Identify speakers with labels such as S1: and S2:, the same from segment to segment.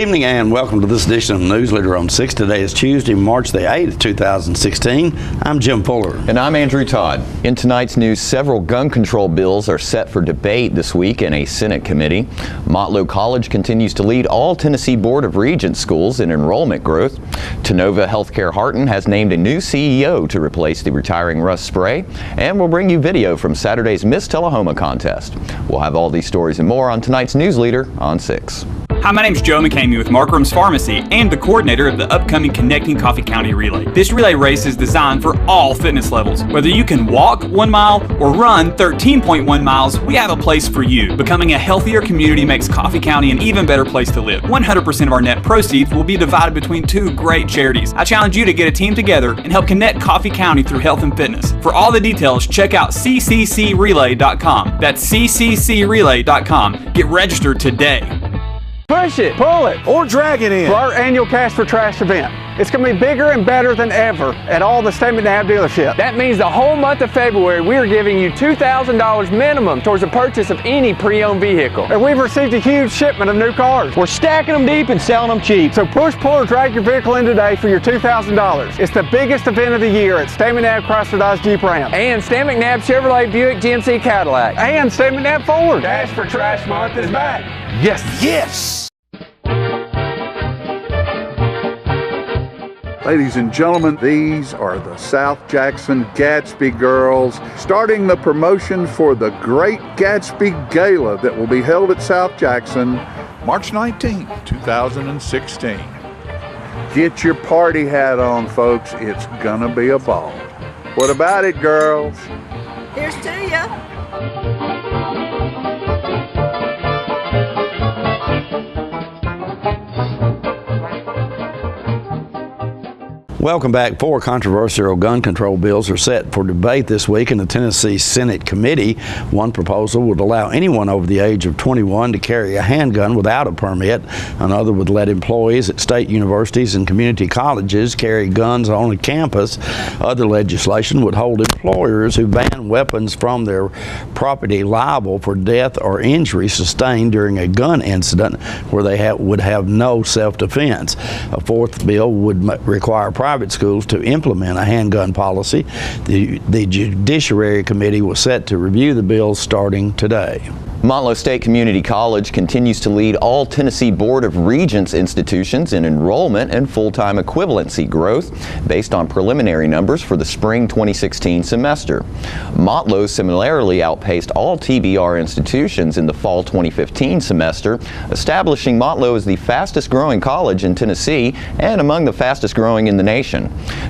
S1: evening and welcome to this edition of News Leader on 6. Today is Tuesday, March the 8th, 2016. I'm Jim Fuller.
S2: And I'm Andrew Todd. In tonight's news, several gun control bills are set for debate this week in a Senate committee. Motlow College continues to lead all Tennessee Board of Regents schools in enrollment growth. Tennova Healthcare Harton has named a new CEO to replace the retiring Russ Spray. And we'll bring you video from Saturday's Miss Tullahoma contest. We'll have all these stories and more on tonight's News Leader on 6.
S3: Hi, my name's Joe McCamey with Markram's Pharmacy and the coordinator of the upcoming Connecting Coffee County Relay. This relay race is designed for all fitness levels. Whether you can walk 1 mile or run 13.1 miles, we have a place for you. Becoming a healthier community makes Coffee County an even better place to live. 100% of our net proceeds will be divided between two great charities. I challenge you to get a team together and help connect Coffee County through health and fitness. For all the details, check out cccrelay.com. That's cccrelay.com. Get registered today.
S4: Push it, pull it, or drag it in for our annual Cash for Trash event. It's going to be bigger and better than ever at all the State McNabb dealerships. That means the whole month of February, we are giving you $2,000 minimum towards the purchase of any pre-owned vehicle. And we've received a huge shipment of new cars. We're stacking them deep and selling them cheap. So push, pull, or drag your vehicle in today for your $2,000. It's the biggest event of the year at State McNabb Chrysler Dodge Jeep Ram. And State McNabb Chevrolet Buick GMC Cadillac. And State McNabb Ford. Cash for Trash Month is back. Yes.
S1: Yes!
S5: Ladies and gentlemen, these are the South Jackson Gadsby girls starting the promotion for the Great Gadsby Gala that will be held at South Jackson March 19, 2016. Get your party hat on, folks. It's gonna be a ball. What about it, girls?
S6: Here's to ya.
S1: Welcome back. 4 controversial gun control bills are set for debate this week in the Tennessee Senate Committee. One proposal would allow anyone over the age of 21 to carry a handgun without a permit. Another would let employees at state universities and community colleges carry guns on a campus. Other legislation would hold employers who ban weapons from their property liable for death or injury sustained during a gun incident where they would have no self-defense. A fourth bill would require private schools to implement a handgun policy. The Judiciary Committee was set to review the bills starting today.
S2: Motlow State Community College continues to lead all Tennessee Board of Regents institutions in enrollment and full-time equivalency growth based on preliminary numbers for the spring 2016 semester. Motlow similarly outpaced all TBR institutions in the fall 2015 semester, establishing Motlow as the fastest growing college in Tennessee and among the fastest growing in the nation.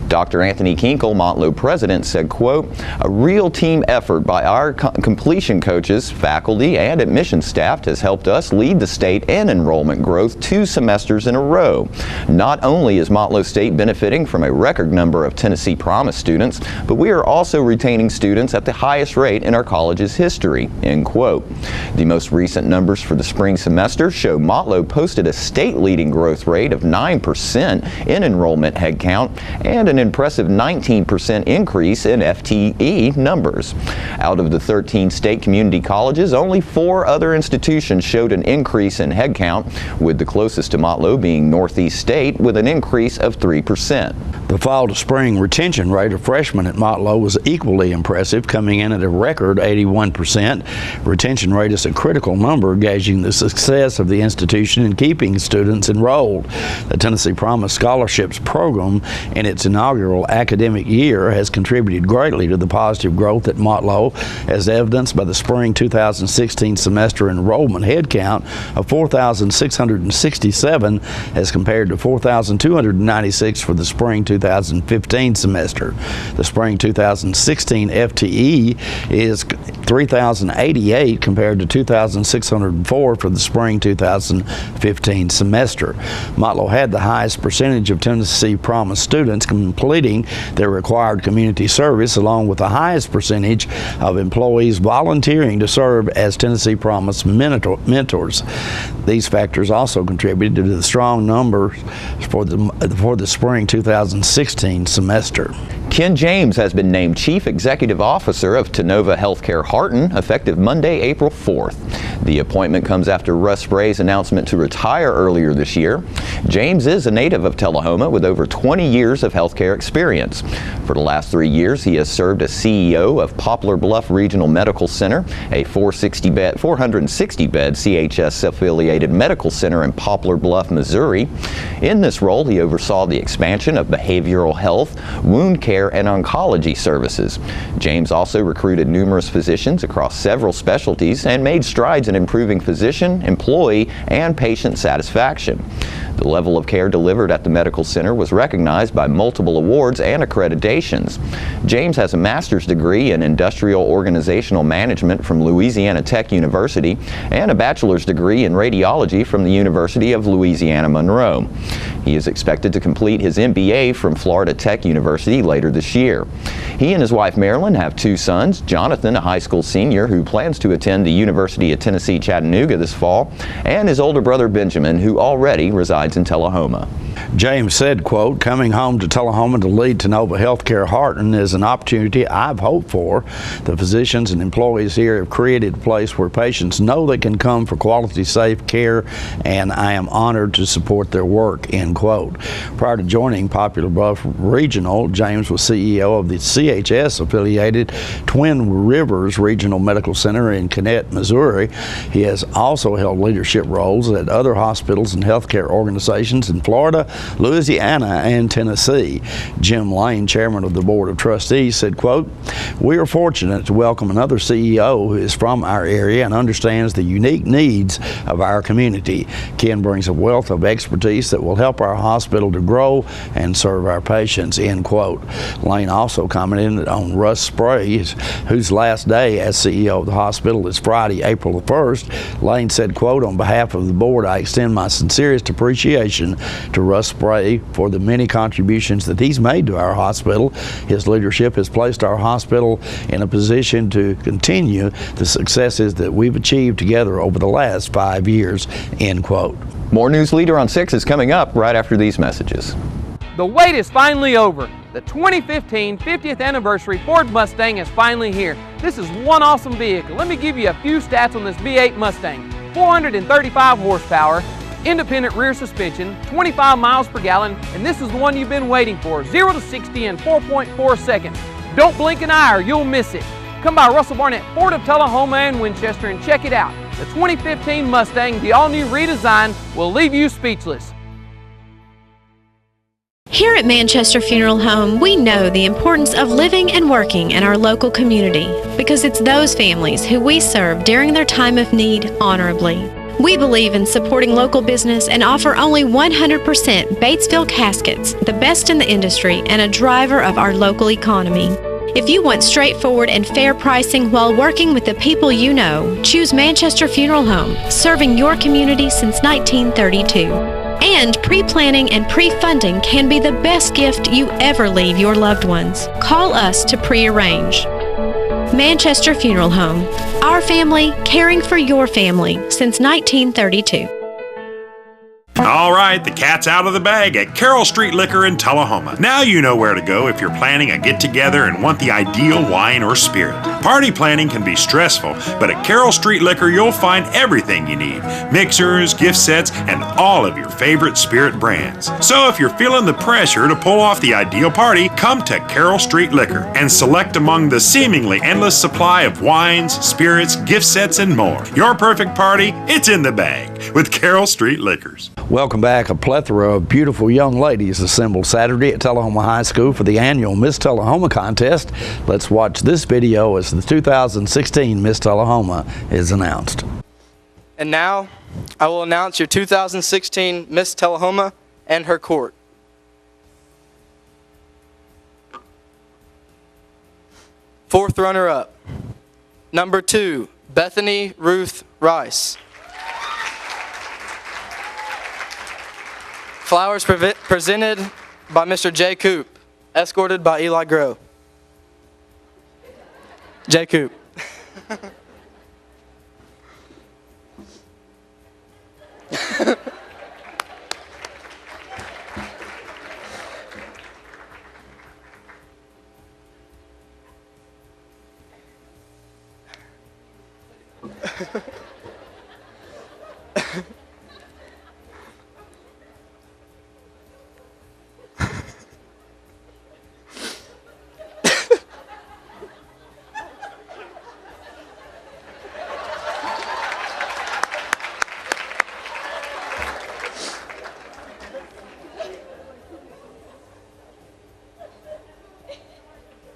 S2: Dr. Anthony Kinkle, Motlow president, said, quote, "A real team effort by our completion coaches, faculty, and admissions staff has helped us lead the state in enrollment growth 2 semesters in a row. Not only is Motlow State benefiting from a record number of Tennessee Promise students, but we are also retaining students at the highest rate in our college's history," end quote. The most recent numbers for the spring semester show Motlow posted a state-leading growth rate of 9% in enrollment headcount and an impressive 19% increase in FTE numbers. Out of the 13 state community colleges, only 4 other institutions showed an increase in headcount, with the closest to Motlow being Northeast State with an increase of 3%.
S1: The fall to spring retention rate of freshmen at Motlow was equally impressive, coming in at a record 81%. Retention rate is a critical number gauging the success of the institution in keeping students enrolled. The Tennessee Promise Scholarships program in its inaugural academic year has contributed greatly to the positive growth at Motlow, as evidenced by the spring 2016 semester enrollment headcount of 4,667 as compared to 4,296 for the spring 2015 semester. The spring 2016 FTE is 3,088 compared to 2,604 for the spring 2015 semester. Motlow had the highest percentage of Tennessee Promise students completing their required community service, along with the highest percentage of employees volunteering to serve as Tennessee Promise mentors. These factors also contributed to the strong numbers for the spring 2016 semester.
S2: Ken James has been named Chief Executive Officer of Tennova Healthcare Harton, effective Monday, April 4th. The appointment comes after Russ Spray's announcement to retire earlier this year. James is a native of Tullahoma with over 20 years of healthcare experience. For the last 3 years, he has served as CEO of Poplar Bluff Regional Medical Center, a 460-bed CHS-affiliated medical center in Poplar Bluff, Missouri. In this role, he oversaw the expansion of behavioral health, wound care, and oncology services. James also recruited numerous physicians across several specialties and made strides in improving physician, employee, and patient satisfaction. The level of care delivered at the medical center was recognized by multiple awards and accreditations. James has a master's degree in industrial organizational management from Louisiana Tech University and a bachelor's degree in radiology from the University of Louisiana Monroe. He is expected to complete his MBA from Florida Tech University later this year. He and his wife Marilyn have 2 sons, Jonathan, a high school senior who plans to attend the University of Tennessee Chattanooga this fall, and his older brother Benjamin, who already resides in Tullahoma.
S1: James said, quote, "Coming home to Tullahoma to lead Tennova Healthcare Harton is an opportunity I've hoped for. The physicians and employees here have created a place where patients know they can come for quality, safe care, and I am honored to support their work," end quote. Prior to joining Poplar Bluff Regional, James was CEO of the CHS-affiliated Twin Rivers Regional Medical Center in Kennett, Missouri. He has also held leadership roles at other hospitals and healthcare organizations in Florida, Louisiana, and Tennessee. Jim Lane, chairman of the Board of Trustees, said, quote, "We are fortunate to welcome another CEO who is from our area and understands the unique needs of our community. Ken brings a wealth of expertise that will help our hospital to grow and serve our patients," end quote. Lane also commented on Russ Spray, whose last day as CEO of the hospital is Friday, April the 1st. Lane said, quote, "On behalf of the board, I extend my sincerest appreciation to Russ Spray for the many contributions that he's made to our hospital. His leadership has placed our hospital in a position to continue the successes that we've achieved together over the last 5 years," end quote.
S2: More News Leader on 6 is coming up right after these messages.
S4: The wait is finally over. The 2015 50th anniversary Ford Mustang is finally here. This is one awesome vehicle. Let me give you a few stats on this V8 Mustang. 435 horsepower, independent rear suspension, 25 miles per gallon, and this is the one you've been waiting for. 0 to 60 in 4.4 seconds. Don't blink an eye or you'll miss it. Come by Russell Barnett Ford of Tullahoma and Winchester and check it out. The 2015 Mustang, the all-new redesign, will leave you speechless.
S7: Here at Manchester Funeral Home, we know the importance of living and working in our local community because it's those families who we serve during their time of need honorably. We believe in supporting local business and offer only 100% Batesville caskets, the best in the industry and a driver of our local economy. If you want straightforward and fair pricing while working with the people you know, choose Manchester Funeral Home, serving your community since 1932. And pre-planning and pre-funding can be the best gift you ever leave your loved ones. Call us to pre-arrange. Manchester Funeral Home. Our family, caring for your family since 1932.
S8: All right, the cat's out of the bag at Carroll Street Liquor in Tullahoma. Now you know where to go if you're planning a get-together and want the ideal wine or spirit. Party planning can be stressful, but at Carroll Street Liquor you'll find everything you need. Mixers, gift sets, and all of your favorite spirit brands. So if you're feeling the pressure to pull off the ideal party, come to Carroll Street Liquor and select among the seemingly endless supply of wines, spirits, gift sets, and more. Your perfect party, it's in the bag with Carroll Street Liquors.
S1: Welcome back. A plethora of beautiful young ladies assembled Saturday at Tullahoma High School for the annual Miss Tullahoma contest. Let's watch this video as the 2016 Miss Tullahoma is announced.
S9: And now, I will announce your 2016 Miss Tullahoma and her court. Fourth runner-up, number 2, Bethany Ruth Rice. Flowers presented by Mr. Jay Coop, escorted by Eli Groh. Jay Coop.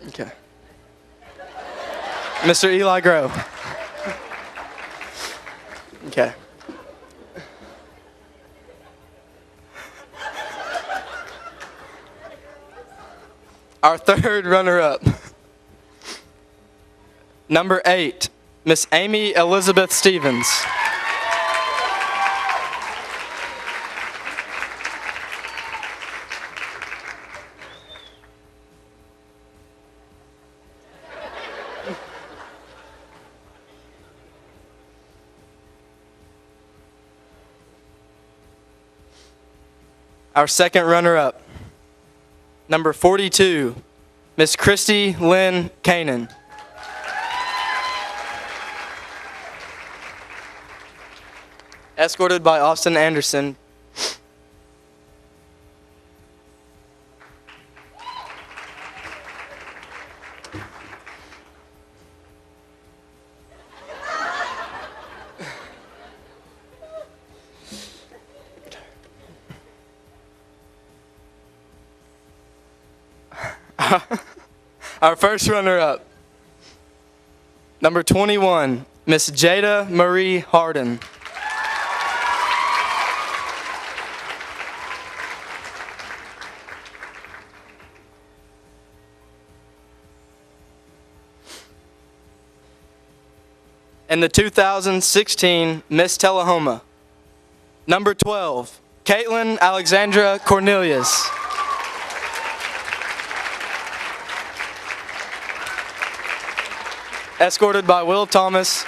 S9: Okay. Mr. Eli Grove. Okay. Our third runner-up. Number 8, Miss Amy Elizabeth Stevens. Our second runner-up, number 42, Miss Christy Lynn Kanan. Escorted by Austin Anderson. Our first runner-up, number 21, Miss Jada Marie Harden. And the 2016 Miss Tullahoma, number 12, Caitlin Alexandra Cornelius. Escorted by Will Thomas.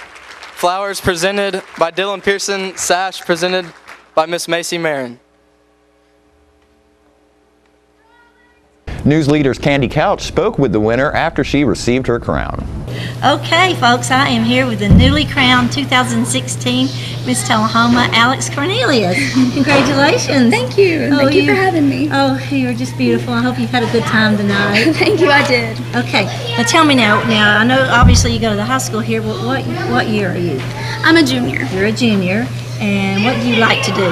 S9: Flowers presented by Dylan Pearson. Sash presented by Miss Macy Marin.
S2: News leaders Candy Couch spoke with the winner after she received her crown.
S10: Okay, folks, I am here with the newly crowned 2016 Miss Tullahoma, Alex Cornelius. Congratulations.
S11: Thank you. Thank you for having me.
S10: Oh, you're just beautiful. I hope you've had a good time tonight.
S11: Thank you, I did.
S10: Okay, now tell me now, I know obviously you go to the high school here, but what year are you?
S11: I'm a junior.
S10: You're a junior, and what do you like to do?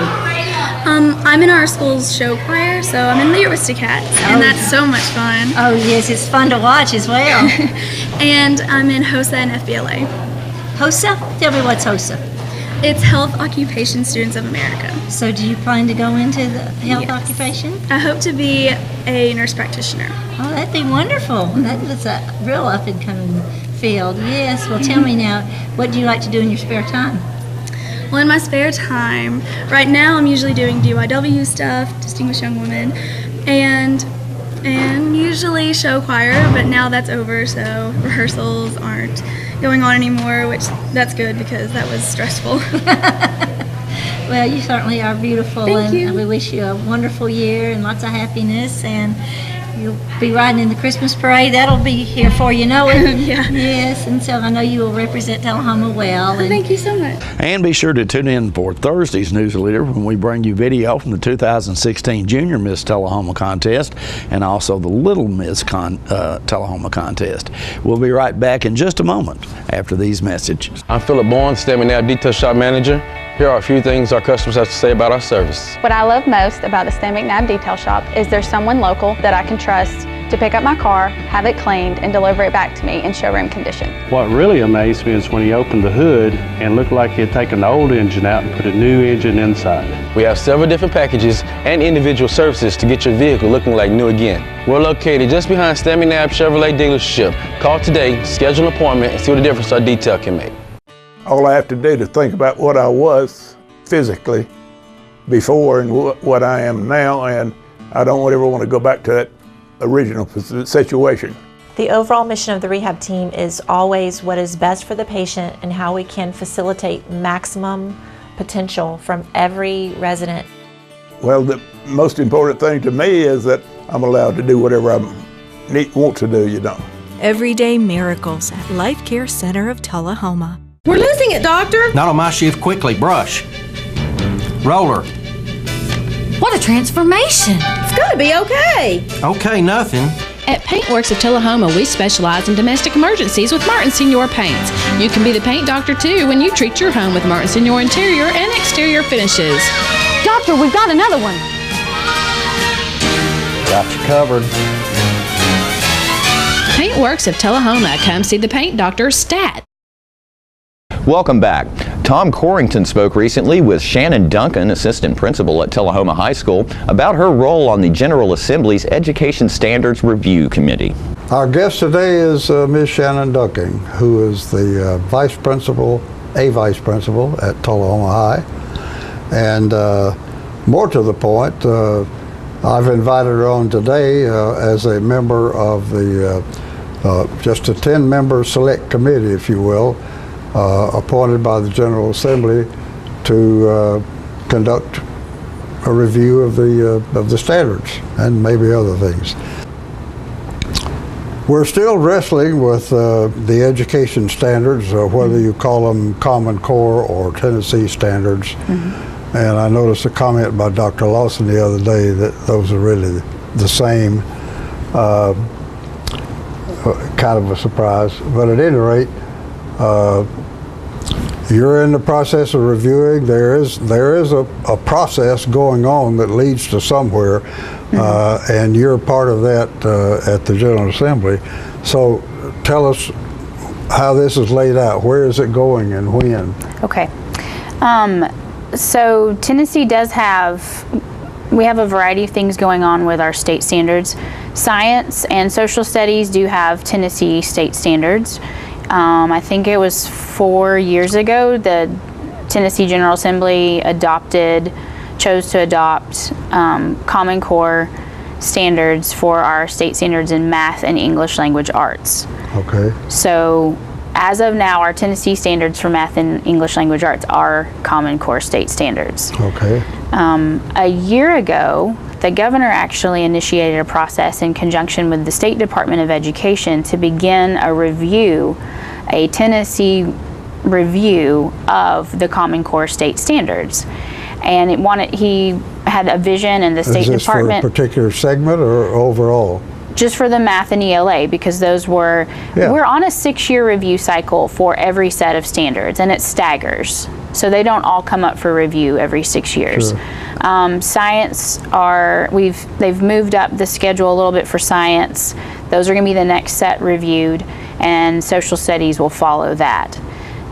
S11: I'm in our school's show choir, so I'm in the Aristocats, and that's so much fun.
S10: Oh yes, it's fun to watch as well.
S11: And I'm in HOSA and FBLA.
S10: HOSA? Tell me what's HOSA.
S11: It's Health Occupation Students of America.
S10: So do you plan to go into the health occupation?
S11: I hope to be a nurse practitioner.
S10: Oh, that'd be wonderful. That's a real up-and-coming field. Yes, well tell me now, what do you like to do in your spare time?
S11: Well, in my spare time, right now I'm usually doing DYW stuff, Distinguished Young Women, and usually show choir, but now that's over, so rehearsals aren't going on anymore, which that's good because that was stressful.
S10: Well, you certainly are beautiful.
S11: Thank you.
S10: And we wish you a wonderful year and lots of happiness, and you'll be riding in the Christmas parade. That'll be here for you, know it.
S11: Yeah.
S10: Yes, and so I know you will represent Tullahoma well. And
S11: thank you so much.
S1: And be sure to tune in for Thursday's newsletter when we bring you video from the 2016 Junior Miss Tullahoma contest and also the Little Miss Tullahoma contest. We'll be right back in just a moment after these messages.
S12: I'm Philip Bourne, Stanley McNabb Detail Shop Manager. Here are a few things our customers have to say about our service.
S13: What I love most about the Stan McNabb Detail Shop is there's someone local that I can trust to pick up my car, have it cleaned, and deliver it back to me in showroom condition.
S14: What really amazed me is when he opened the hood and looked like he had taken the old engine out and put a new engine inside.
S12: We have several different packages and individual services to get your vehicle looking like new again. We're located just behind Stan McNabb Chevrolet dealership. Call today, schedule an appointment, and see what the difference our detail can make.
S15: All I have to do to think about what I was physically before and what I am now, and I don't ever want to go back to that original situation.
S16: The overall mission of the rehab team is always what is best for the patient and how we can facilitate maximum potential from every resident.
S15: Well, the most important thing to me is that I'm allowed to do whatever I want to do, you know.
S17: Everyday miracles at Life Care Center of Tullahoma.
S6: We're losing it, Doctor.
S17: Not on my shift. Quickly, brush. Roller.
S6: What a transformation. It's gonna be okay.
S17: Okay, nothing.
S18: At Paintworks of Tullahoma, we specialize in domestic emergencies with Martin Senior Paints. You can be the paint doctor too when you treat your home with Martin Senior interior and exterior finishes.
S6: Doctor, we've got another one.
S17: Got you covered.
S18: Paintworks of Tullahoma. Come see the paint doctor, Stat.
S2: Welcome back. Tom Corrington spoke recently with Shannon Duncan, assistant principal at Tullahoma High School, about her role on the General Assembly's Education Standards Review Committee.
S19: Our guest today is Ms. Shannon Duncan, who is the vice principal at Tullahoma High. And more to the point, I've invited her on today as a member of the just a 10-member select committee, if you will, appointed by the General Assembly to conduct a review of the standards and maybe other things. We're still wrestling with the education standards, whether you call them Common Core or Tennessee standards. Mm-hmm. And I noticed a comment by Dr. Lawson the other day that those are really the same. Kind of a surprise, but at any rate, you're in the process of reviewing. There is a process going on that leads to somewhere, and you're part of that at the General Assembly. So tell us how this is laid out. Where is it going and when?
S20: Okay. So Tennessee does we have a variety of things going on with our state standards. Science and social studies do have Tennessee state standards. I think it was 4 years ago the Tennessee General Assembly chose to adopt Common Core standards for our state standards in math and English language arts.
S19: Okay.
S20: So as of now, our Tennessee standards for math and English language arts are Common Core state standards.
S19: Okay.
S20: A year ago, the governor actually initiated a process in conjunction with the State Department of Education to begin a Tennessee review of the Common Core state standards. And he had a vision, and the State Department... Is this
S19: for a particular segment or overall?
S20: Just for the math and ELA, because we're on a 6-year review cycle for every set of standards, and it staggers. So they don't all come up for review every 6 years. Sure. Science they've moved up the schedule a little bit for science. Those are going to be the next set reviewed, and social studies will follow that.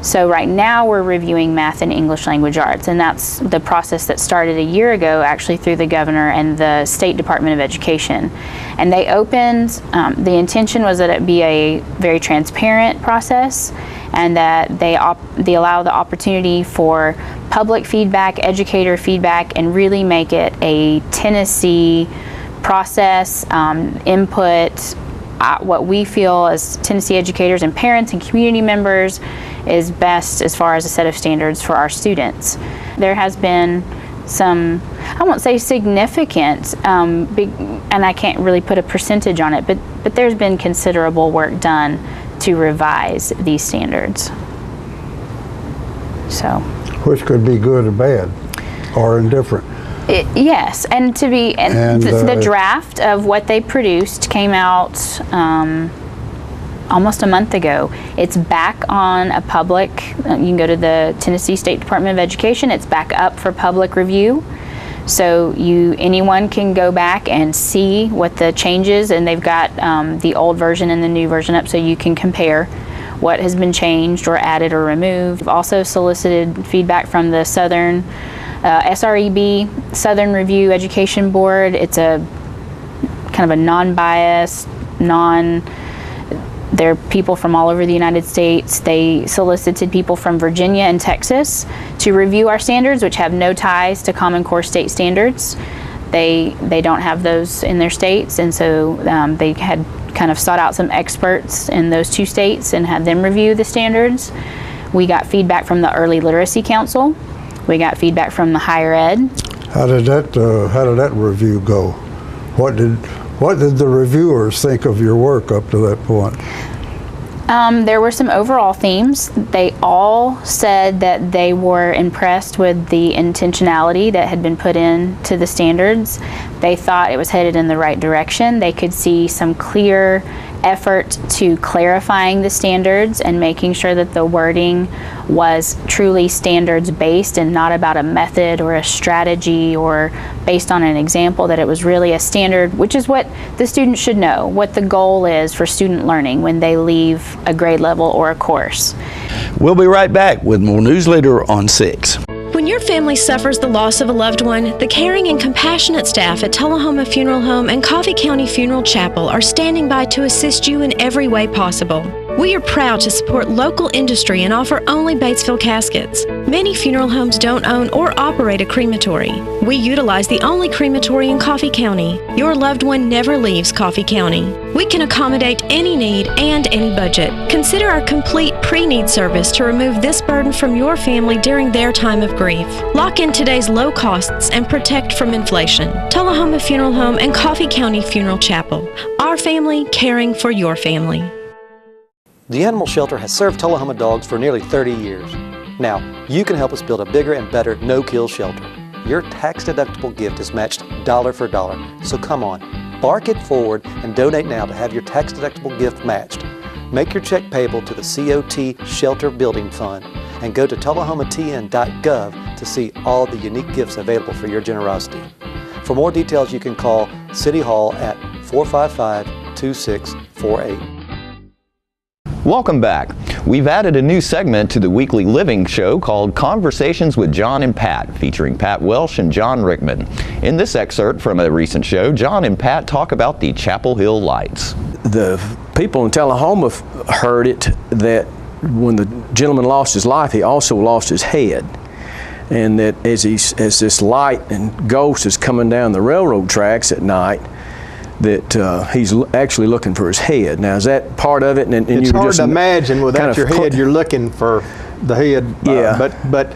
S20: So right now we're reviewing math and English language arts, and that's the process that started a year ago actually through the governor and the State Department of Education. And they opened, the intention was that it be a very transparent process, and that they allow the opportunity for public feedback, educator feedback, and really make it a Tennessee process, input, what we feel as Tennessee educators and parents and community members is best as far as a set of standards for our students. There has been some, I won't say significant, big, and I can't really put a percentage on it, but there's been considerable work done to revise these standards. So. Which
S19: could be good or bad, or indifferent.
S20: Yes, and the draft of what they produced came out almost a month ago. It's back on a public, you can go to the Tennessee State Department of Education, it's back up for public review. So anyone can go back and see what the changes, and they've got the old version and the new version up so you can compare what has been changed or added or removed. We've also solicited feedback from the Southern SREB, Southern Review Education Board. It's a kind of a non-biased, they're people from all over the United States. They solicited people from Virginia and Texas to review our standards, which have no ties to Common Core state standards. They don't have those in their states, and so they had kind of sought out some experts in those two states and had them review the standards. We got feedback from the Early Literacy Council. We got feedback from the Higher Ed.
S19: How did that review go? What did the reviewers think of your work up to that point?
S20: There were some overall themes. They all said that they were impressed with the intentionality that had been put into the standards. They thought it was headed in the right direction. They could see some clear effort to clarifying the standards and making sure that the wording was truly standards based and not about a method or a strategy or based on an example, that it was really a standard, which is what the student should know, what the goal is for student learning when they leave a grade level or a course.
S1: We'll be right back with more News Leader on 6.
S7: When your family suffers the loss of a loved one, the caring and compassionate staff at Tullahoma Funeral Home and Coffee County Funeral Chapel are standing by to assist you in every way possible. We are proud to support local industry and offer only Batesville caskets. Many funeral homes don't own or operate a crematory. We utilize the only crematory in Coffee County. Your loved one never leaves Coffee County. We can accommodate any need and any budget. Consider our complete pre-need service to remove this burden from your family during their time of grief. Lock in today's low costs and protect from inflation. Tullahoma Funeral Home and Coffee County Funeral Chapel. Our family caring for your family.
S21: The Animal Shelter has served Tullahoma dogs for nearly 30 years. Now, you can help us build a bigger and better no-kill shelter. Your tax-deductible gift is matched dollar for dollar. So come on, bark it forward and donate now to have your tax-deductible gift matched. Make your check payable to the COT Shelter Building Fund and go to tullahomatn.gov to see all the unique gifts available for your generosity. For more details, you can call City Hall at 455-2648.
S2: Welcome back. We've added a new segment to the weekly living show called Conversations with John and Pat, featuring Pat Welsh and John Rickman. In this excerpt from a recent show, John and Pat talk about the Chapel Hill lights.
S22: The people in Tullahoma heard it that when the gentleman lost his life, he also lost his head. And that as this light and ghost is coming down the railroad tracks at night, that he's actually looking for his head. Now, is that part of it? And
S23: it's
S22: you
S23: hard
S22: just
S23: to imagine without your head. You're looking for the head.
S22: Yeah.
S23: But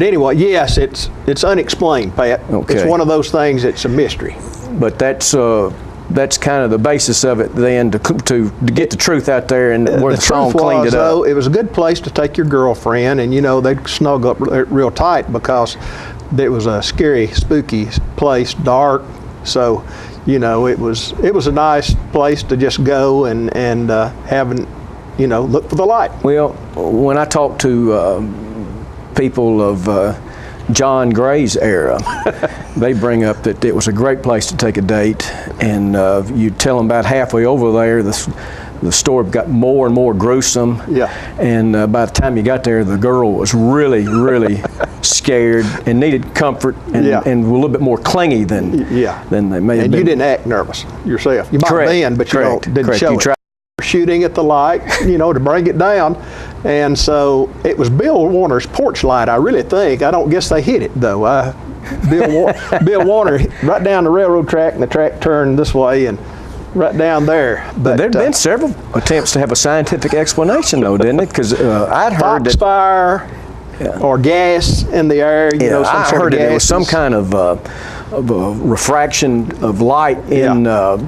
S23: anyway, yes, it's unexplained, Pat.
S22: Okay.
S23: It's one of those things that's a mystery.
S22: But that's kind of the basis of it then to get the truth out there and where the song cleaned it up.
S23: Though, it was a good place to take your girlfriend, and they'd snuggle up real tight because it was a scary, spooky place, dark. So, it was a nice place to just go and look for the light.
S22: Well, when I talked to people of John Gray's era, they bring up that it was a great place to take a date, and you tell them about halfway over there, the story got more and more gruesome.
S23: Yeah.
S22: And by the time you got there, the girl was really, really scared and needed comfort and a little bit more clingy than they may have been.
S23: And you didn't act nervous yourself. You might have been, but you didn't show it. Shooting at the light, to bring it down. And so it was Bill Warner's porch light, I really think. I don't guess they hit it, though. Bill Warner, right down the railroad track, and the track turned this way, and right down there.
S22: But there have been several attempts to have a scientific explanation, though, didn't it? Because I'd heard that
S23: fire or gas in the air.
S22: I heard that there was some kind of a refraction of light in a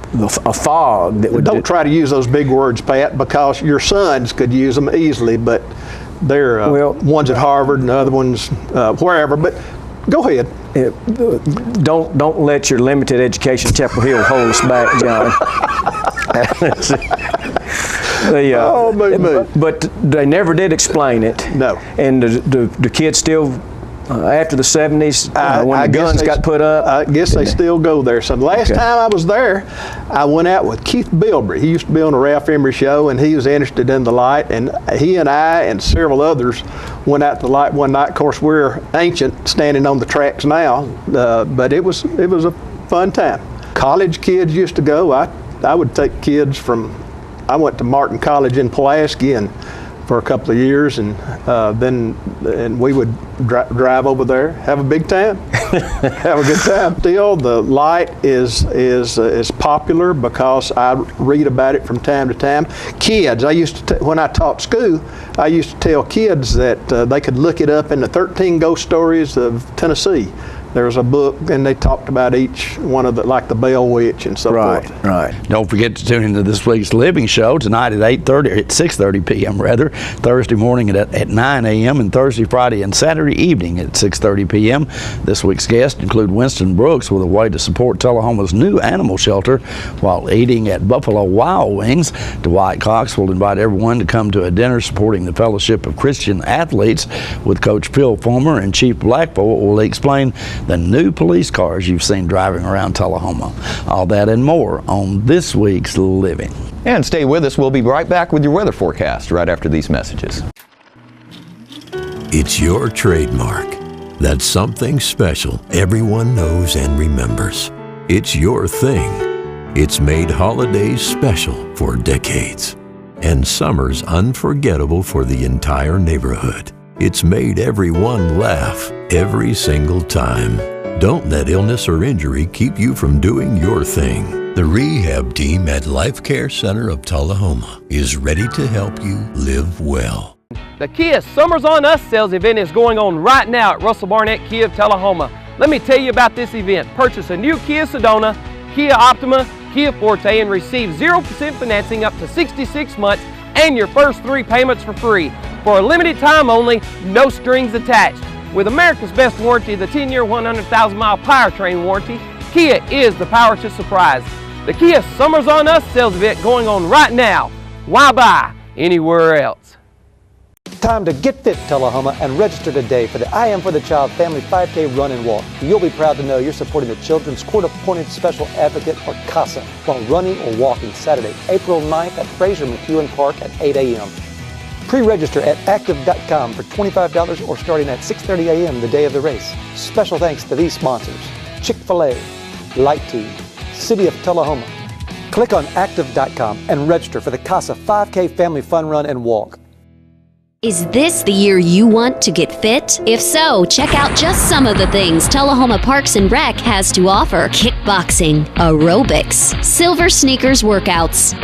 S22: fog.
S23: Don't try to use those big words, Pat, because your sons could use them easily, but they're ones at Harvard and other ones wherever. But go ahead.
S22: Don't let your limited education Chapel Hill hold us back, John. But they never did explain it.
S23: No.
S22: And the kids still, after the 70s, when the guns got put up?
S23: I guess they still go there. So the last time I was there, I went out with Keith Bilbrey. He used to be on the Ralph Emery show, and he was interested in the light. And he and I and several others went out to the light one night. Of course, we're ancient, standing on the tracks now, but it was a fun time. College kids used to go. I would take kids I went to Martin College in Pulaski and for a couple of years, and then we would drive over there, have a big time, have a good time. Still, the light is popular because I read about it from time to time. Kids, when I taught school, I used to tell kids that they could look it up in the 13 Ghost Stories of Tennessee. There's a book, and they talked about each one of the, like the Bell Witch and so forth.
S1: Right. Don't forget to tune into this week's Living Show tonight at 6:30 p.m. rather, Thursday morning at 9 a.m. and Thursday, Friday, and Saturday evening at 6:30 p.m. This week's guests include Winston Brooks with a way to support Tullahoma's new animal shelter while eating at Buffalo Wild Wings. Dwight Cox will invite everyone to come to a dinner supporting the Fellowship of Christian Athletes with Coach Phil Fulmer, and Chief Blackbolt will explain the new police cars you've seen driving around Tullahoma. All that and more on this week's Living.
S2: And stay with us. We'll be right back with your weather forecast right after these messages.
S3: It's your trademark. That's something special everyone knows and remembers. It's your thing. It's made holidays special for decades and summers unforgettable for the entire neighborhood. It's made everyone laugh every single time. Don't let illness or injury keep you from doing your thing. The rehab team at Life Care Center of Tullahoma is ready to help you live well.
S4: The Kia Summers on Us sales event is going on right now at Russell Barnett Kia of Tullahoma. Let me tell you about this event. Purchase a new Kia Sedona, Kia Optima, Kia Forte, and receive 0% financing up to 66 months and your first 3 payments for free. For a limited time only, no strings attached. With America's best warranty, the 10-year, 100,000-mile powertrain warranty, Kia is the power to surprise. The Kia Summers on Us sales event going on right now. Why buy anywhere else?
S21: Time to get fit, Tullahoma, and register today for the I Am for the Child Family 5K Run and Walk. You'll be proud to know you're supporting the Children's Court-Appointed Special Advocate, or CASA, while running or walking Saturday, April 9th at Fraser McEwen Park at 8 a.m. Pre-register at active.com for $25 or starting at 6:30 a.m. the day of the race. Special thanks to these sponsors: Chick-fil-A, Light Tea, City of Tullahoma. Click on active.com and register for the CASA 5K Family Fun Run and Walk.
S5: Is this the year you want to get fit? If so, check out just some of the things Tullahoma Parks and Rec has to offer: kickboxing, aerobics, silver sneakers workouts,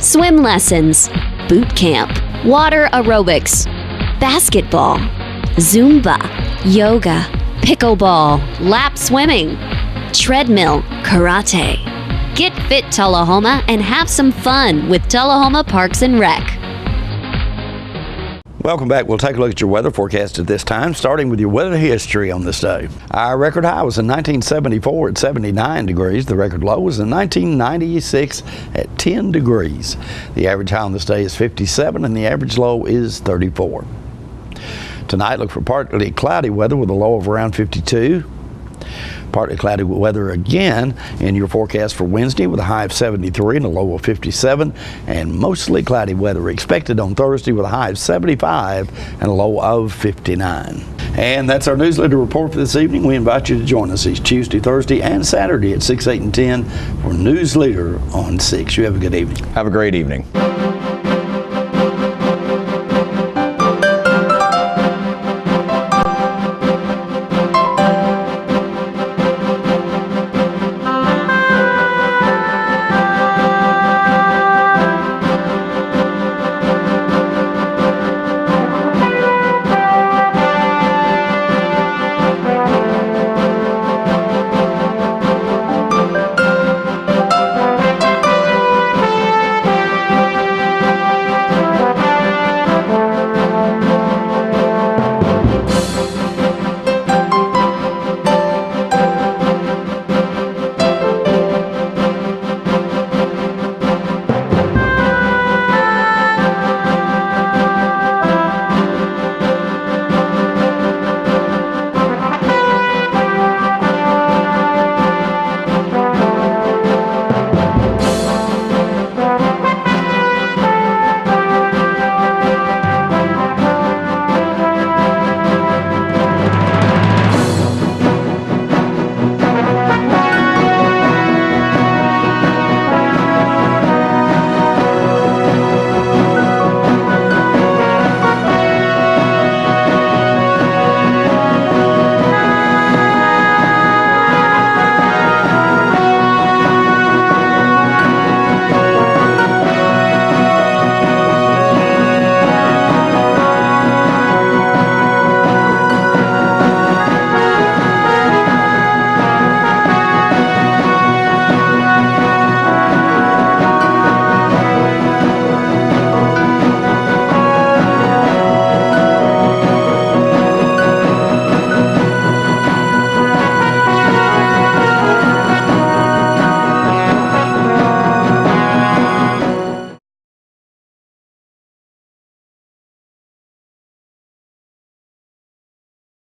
S5: swim lessons, boot camp, water aerobics, basketball, Zumba, yoga, pickleball, lap swimming, treadmill, karate. Get fit, Tullahoma, and have some fun with Tullahoma Parks and Rec.
S1: Welcome back. We'll take a look at your weather forecast at this time, starting with your weather history on this day. Our record high was in 1974 at 79 degrees. The record low was in 1996 at 10 degrees. The average high on this day is 57 and the average low is 34. Tonight, look for partly cloudy weather with a low of around 52. Partly cloudy weather again in your forecast for Wednesday with a high of 73 and a low of 57, and mostly cloudy weather expected on Thursday with a high of 75 and a low of 59. And that's our newsletter report for this evening. We invite you to join us each Tuesday, Thursday, and Saturday at 6, 8, and 10 for News Leader on 6. You have a good evening.
S2: Have a great evening.